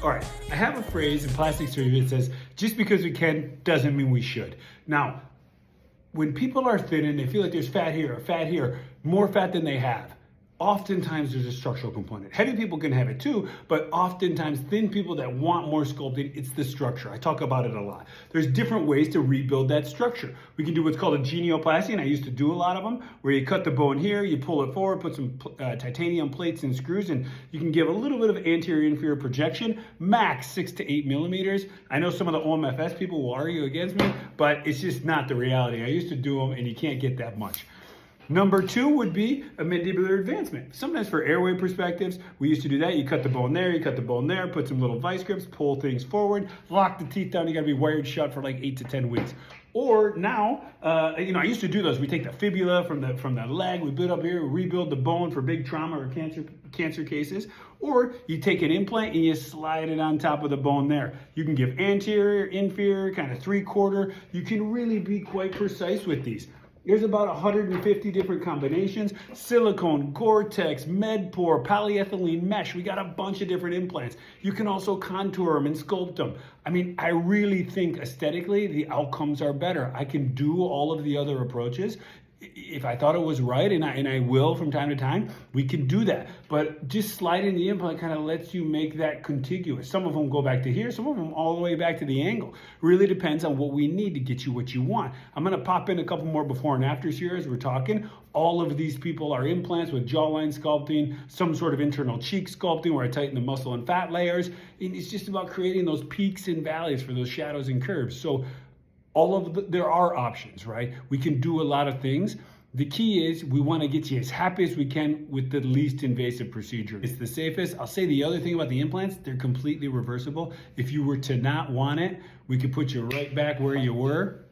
All right, I have a phrase in plastic surgery that says, just because we can doesn't mean we should. Now, when people are thin and they feel like there's fat here or fat here, more fat than they have, oftentimes there's a structural component. Heavy people can have it too, but oftentimes thin people that want more sculpting, it's the structure. I talk about it a lot. There's different ways to rebuild that structure. We can do what's called a genioplasty, and I used to do a lot of them, where you cut the bone here, you pull it forward, put some titanium plates and screws, and you can give a little bit of anterior-inferior projection, max 6 to 8 millimeters. I know some of the OMFS people will argue against me, but it's just not the reality. I used to do them, and you can't get that much. Number two would be a mandibular advancement. Sometimes for airway perspectives, we used to do that. You cut the bone there, you cut the bone there, put some little vice grips, pull things forward, lock the teeth down. You gotta be wired shut for like 8 to 10 weeks. Or now, I used to do those. We take the fibula from the leg, we build up here, we rebuild the bone for big trauma or cancer cases. Or you take an implant and you slide it on top of the bone there. You can give anterior, inferior, kind of 3/4. You can really be quite precise with these. There's about 150 different combinations: silicone, Gore-Tex, MedPore, polyethylene mesh. We got a bunch of different implants. You can also contour them and sculpt them. I mean, I really think aesthetically the outcomes are better. I can do all of the other approaches. If I thought it was right, and I will from time to time, we can do that. But just sliding the implant kind of lets you make that contiguous. Some of them go back to here, some of them all the way back to the angle. Really depends on what we need to get you what you want. I'm gonna pop in a couple more before and afters here as we're talking. All of these people are implants with jawline sculpting, some sort of internal cheek sculpting where I tighten the muscle and fat layers. And it's just about creating those peaks and valleys for those shadows and curves. So there are options, right? We can do a lot of things. The key is we want to get you as happy as we can with the least invasive procedure. It's the safest. I'll say the other thing about the implants, they're completely reversible. If you were to not want it, we could put you right back where you were